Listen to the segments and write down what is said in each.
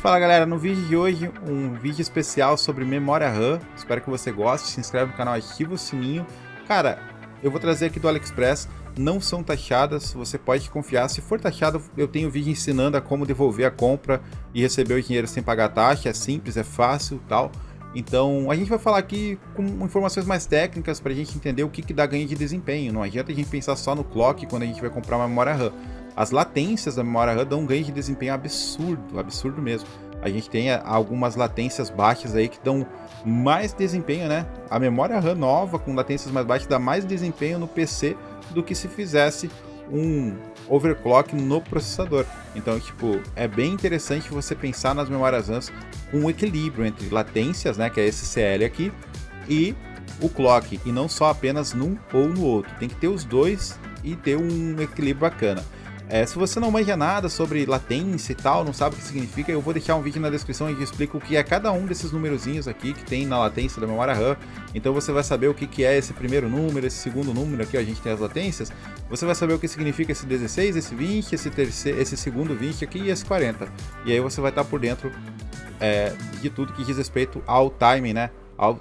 Fala galera, no vídeo de hoje, um vídeo especial sobre memória RAM. Espero que você goste, se inscreve no canal, ativa o sininho. Cara, eu vou trazer aqui do AliExpress, não são taxadas, você pode confiar. Se for taxado, eu tenho vídeo ensinando a como devolver a compra e receber o dinheiro sem pagar taxa, é simples, é fácil e tal. Então a gente vai falar aqui com informações mais técnicas para a gente entender o que dá ganho de desempenho. Não adianta a gente pensar só no clock quando a gente vai comprar uma memória RAM. As latências da memória RAM dão um ganho de desempenho absurdo, absurdo mesmo. A gente tem algumas latências baixas aí que dão mais desempenho, né? A memória RAM nova com latências mais baixas dá mais desempenho no PC do que se fizesse um overclock no processador. Então, tipo, é bem interessante você pensar nas memórias RAM com um equilíbrio entre latências, né, que é esse CL aqui, e o clock, e não só apenas num ou no outro. Tem que ter os dois e ter um equilíbrio bacana. Se você não manja nada sobre latência e tal, não sabe o que significa, eu vou deixar um vídeo na descrição onde eu explico o que é cada um desses numerozinhos aqui que tem na latência da memória RAM. Então você vai saber o que é esse primeiro número, esse segundo número aqui, a gente tem as latências. Você vai saber o que significa esse 16, esse 20, esse segundo 20 aqui e esse 40. E aí você vai estar por dentro de tudo que diz respeito ao timing, né?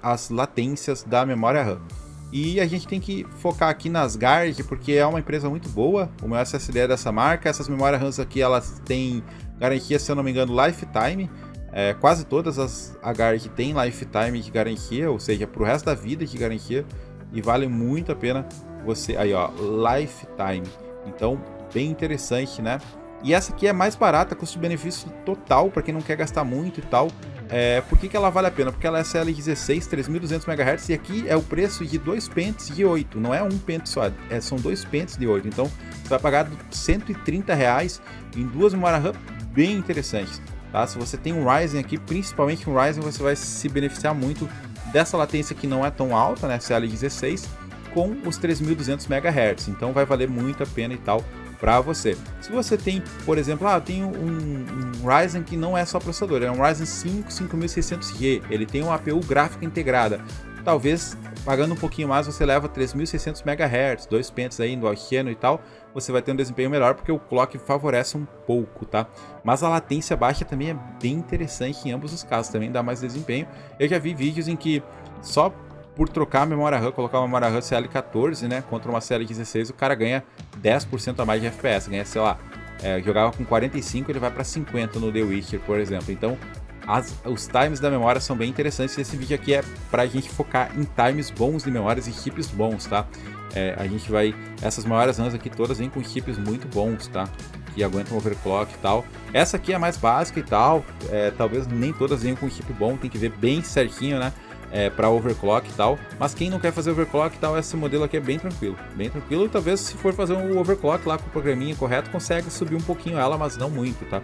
Às latências da memória RAM. E a gente tem que focar aqui nas Guard, porque é uma empresa muito boa. O meu SSD é dessa marca. Essas memórias RAM aqui, elas têm garantia, se eu não me engano, Lifetime. Quase todas as Guard têm Lifetime de garantia, ou seja, para o resto da vida de garantia. E vale muito a pena você... Aí, ó, Lifetime. Então, bem interessante, né? E essa aqui é mais barata, custo-benefício total, para quem não quer gastar muito e tal. Por que ela vale a pena? Porque ela é CL16, 3200 MHz, e aqui é o preço de 2 pentes de 8, não é um pente só, são 2 pentes de 8. Então você vai pagar R$130 em duas memórias RAM bem interessantes. Tá? Se você tem um Ryzen aqui, principalmente um Ryzen, você vai se beneficiar muito dessa latência que não é tão alta, né? CL16, com os 3200 MHz, então vai valer muito a pena e tal para você. Se você tem, por exemplo, eu tenho um Ryzen que não é só processador, é um Ryzen 5 5600G, ele tem uma APU gráfica integrada. Talvez pagando um pouquinho mais você leva 3600 MHz, 2 pentes aí no Alcheno e tal, você vai ter um desempenho melhor porque o clock favorece um pouco, tá? Mas a latência baixa também é bem interessante em ambos os casos, também dá mais desempenho. Eu já vi vídeos em que só por trocar a memória RAM, colocar uma memória RAM CL14, né, contra uma CL16, o cara ganha 10% a mais de FPS, ganha, sei lá, jogava com 45, ele vai para 50 no The Witcher, por exemplo. Então, os times da memória são bem interessantes. Esse vídeo aqui é para a gente focar em times bons de memórias e chips bons, tá? Essas memórias RAM aqui todas vêm com chips muito bons, tá? Que aguentam overclock e tal. Essa aqui é mais básica e tal, talvez nem todas venham com chip bom, tem que ver bem certinho, né? Para overclock e tal, mas quem não quer fazer overclock e tal, esse modelo aqui é bem tranquilo, e talvez se for fazer um overclock lá com o programinha correto, consegue subir um pouquinho ela, mas não muito, tá?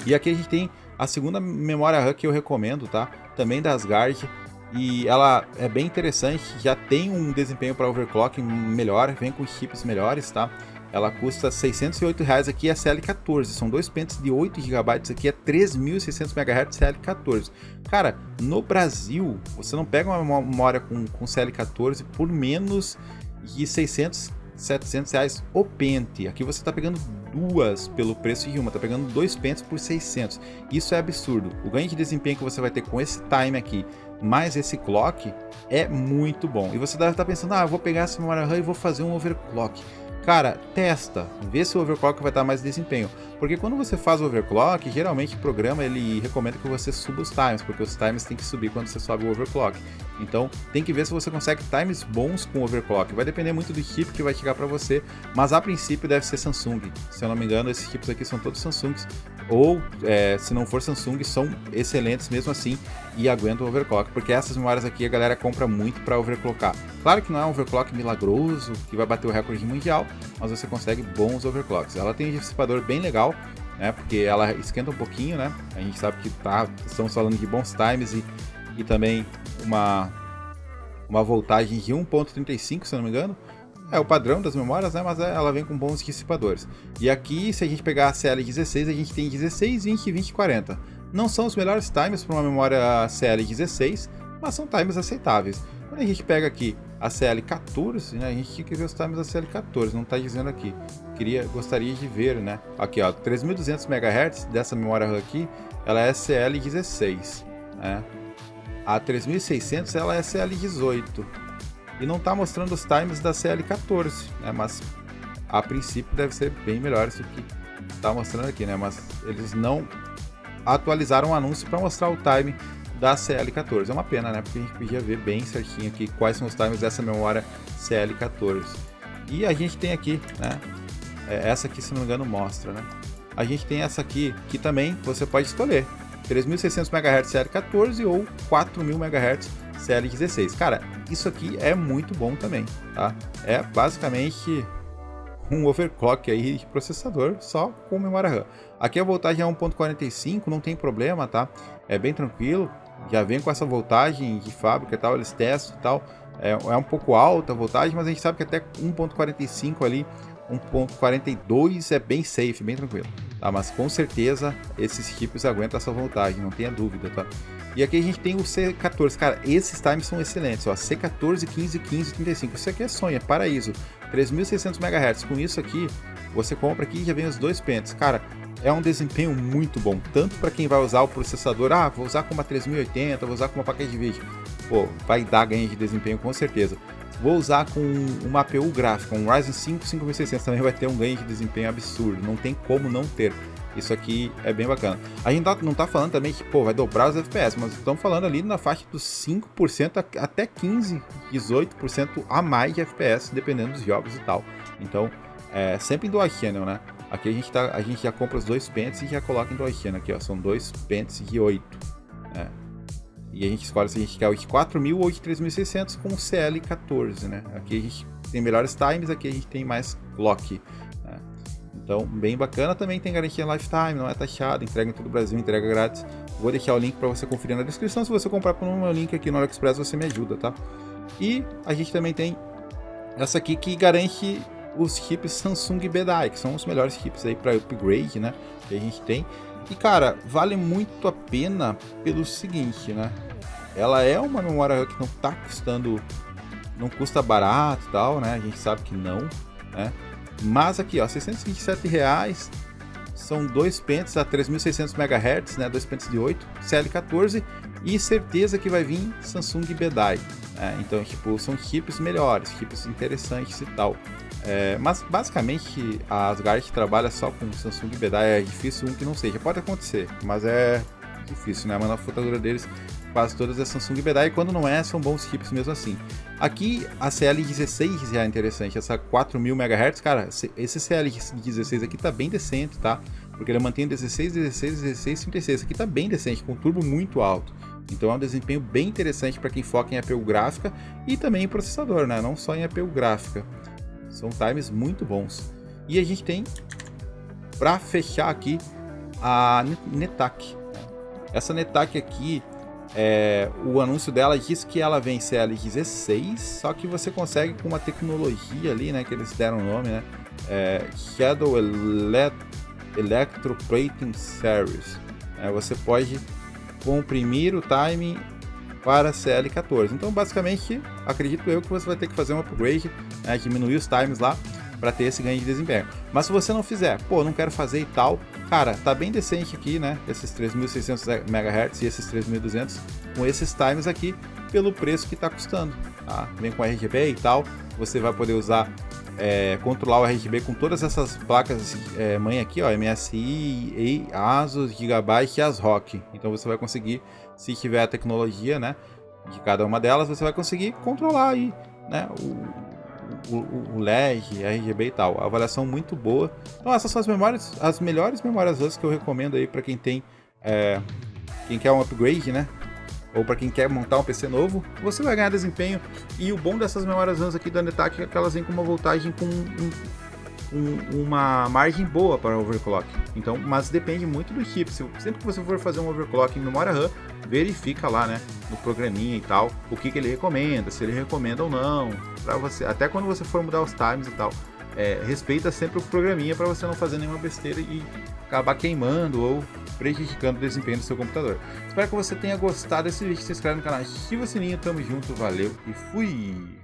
E aqui a gente tem a segunda memória RAM que eu recomendo, tá? Também da Asgard, e ela é bem interessante, já tem um desempenho para overclock melhor, vem com chips melhores, tá? Ela custa R$608 aqui, é CL14, são 2 pentes de 8 GB, isso aqui é 3600 MHz CL14. Cara, no Brasil, você não pega uma memória com CL14 por menos de 600, R$700 o pente. Aqui você está pegando duas pelo preço de uma, está pegando 2 pentes por 600. Isso é absurdo. O ganho de desempenho que você vai ter com esse time aqui, mais esse clock, é muito bom. E você deve estar pensando, eu vou pegar essa memória RAM e vou fazer um overclock. Cara, testa, vê se o overclock vai dar mais desempenho, porque quando você faz o overclock, geralmente o programa ele recomenda que você suba os times, porque os times tem que subir quando você sobe o overclock. Então tem que ver se você consegue times bons com overclock, vai depender muito do chip que vai chegar para você, mas a princípio deve ser Samsung, se eu não me engano esses chips aqui são todos Samsungs, ou se não for Samsung são excelentes mesmo assim e aguentam o overclock, porque essas memórias aqui a galera compra muito para overclockar. Claro que não é um overclock milagroso que vai bater o recorde mundial, mas você consegue bons overclocks. Ela tem um dissipador bem legal, né, porque ela esquenta um pouquinho, né, a gente sabe que estamos falando de bons times e também uma voltagem de 1.35, se eu não me engano, é o padrão das memórias, né, mas ela vem com bons dissipadores. E aqui, se a gente pegar a CL16, a gente tem 16, 20, 20 e 40. Não são os melhores times para uma memória CL16, mas são times aceitáveis. Quando a gente pega aqui a CL14, né, a gente tinha que ver os times da CL14, não está dizendo aqui. Gostaria de ver, né? Aqui, ó, 3200 MHz dessa memória RAM aqui, ela é CL16, né? A 3600 ela é CL18 e não está mostrando os times da CL14, né? Mas a princípio deve ser bem melhor isso que está mostrando aqui, né? Mas eles não atualizaram o anúncio para mostrar o time da CL14. É uma pena, né? Porque a gente podia ver bem certinho aqui quais são os times dessa memória CL14. E a gente tem aqui, né? Essa aqui, se não me engano, mostra, né? A gente tem essa aqui, que também você pode escolher 3.600 MHz CL14 ou 4.000 MHz CL16. Cara, isso aqui é muito bom também, tá? É basicamente um overclock aí de processador só com memória RAM. Aqui a voltagem é 1.45, não tem problema, tá? É bem tranquilo, já vem com essa voltagem de fábrica e tal, eles testam e tal. É um pouco alta a voltagem, mas a gente sabe que até 1.45 ali, 1.42 é bem safe, bem tranquilo, tá? Mas com certeza esses chips aguentam essa voltagem, não tenha dúvida, tá? E aqui a gente tem o C14, cara, esses times são excelentes, ó, C14, 15, 15, 35, isso aqui é sonho, é paraíso, 3.600 MHz, com isso aqui, você compra aqui e já vem os dois pentes, cara, é um desempenho muito bom, tanto para quem vai usar o processador, vou usar com uma 3080, vou usar com uma placa de vídeo, pô, vai dar ganho de desempenho com certeza. Vou usar com uma APU gráfica, um Ryzen 5 5600, também vai ter um ganho de desempenho absurdo, não tem como não ter. Isso aqui é bem bacana. A gente não tá falando também que, pô, vai dobrar os FPS, mas estamos falando ali na faixa dos 5% até 15%, 18% a mais de FPS, dependendo dos jogos e tal. Então, sempre em Dual Channel, né? Aqui a gente já compra os dois pentes e já coloca em Dual Channel aqui, ó. São dois pentes de 8, né? E a gente escolhe se a gente quer o de 4.000 ou de 3.600 com o CL14, né? Aqui a gente tem melhores times, aqui a gente tem mais clock, né? Então, bem bacana. Também tem garantia lifetime, não é taxado, entrega em todo o Brasil, entrega grátis. Vou deixar o link para você conferir na descrição. Se você comprar pelo meu link aqui no AliExpress, você me ajuda, tá? E a gente também tem essa aqui que garante os chips Samsung BDI, que são os melhores chips aí para upgrade, né? Que a gente tem. E cara, vale muito a pena pelo seguinte, né? Ela é uma memória RAM que não tá custando, não custa barato e tal, né? A gente sabe que não, né? Mas aqui, ó, R$627, são dois pentes a 3.600 MHz, né? Dois pentes de 8, CL14 e certeza que vai vir Samsung BDI, né? Então, tipo, são chips melhores, chips interessantes e tal. Mas basicamente a Asgard trabalha só com Samsung BDI, é difícil um que não seja, pode acontecer, mas é difícil, né? A manufatura deles quase todas é Samsung BDI, e quando não é, são bons chips mesmo assim. Aqui a CL16 já é interessante, essa 4.000 MHz, cara, esse CL16 aqui tá bem decente, tá? Porque ele mantém 16, 16, 16, 36, aqui tá bem decente, com turbo muito alto. Então é um desempenho bem interessante para quem foca em APU gráfica e também em processador, né? Não só em APU gráfica. São times muito bons. E a gente tem, para fechar aqui, a Netak. Essa Netak aqui, o anúncio dela diz que ela vem CL16, só que você consegue com uma tecnologia ali, né, que eles deram o nome, né, Shadow Electroplating Series. Você pode comprimir o time para CL14. Então, basicamente, acredito eu que você vai ter que fazer um upgrade, né, diminuir os times lá para ter esse ganho de desempenho. Mas se você não fizer, pô, não quero fazer e tal, cara, tá bem decente aqui, né, esses 3.600 MHz e esses 3.200 com esses times aqui pelo preço que tá custando, tá? Vem com RGB e tal, você vai poder usar, controlar o RGB com todas essas placas mãe aqui, ó, MSI, ASUS, Gigabyte e ASRock. Então você vai conseguir, se tiver a tecnologia, né, de cada uma delas, você vai conseguir controlar aí, né, o LED, RGB e tal. A avaliação muito boa. Então essas são as melhores memórias RAM que eu recomendo aí para quem tem, quem quer um upgrade, né, ou para quem quer montar um PC novo, você vai ganhar desempenho. E o bom dessas memórias RAM aqui da Netak é que elas vêm com uma voltagem com uma margem boa para overclock. Então, mas depende muito do chip. Sempre que você for fazer um overclock em memória RAM, verifica lá, né, no programinha e tal, o que ele recomenda, se ele recomenda ou não, para você, até quando você for mudar os times e tal, respeita sempre o programinha para você não fazer nenhuma besteira e acabar queimando ou prejudicando o desempenho do seu computador. Espero que você tenha gostado desse vídeo, se inscreve no canal, ativa o sininho, tamo junto, valeu e fui!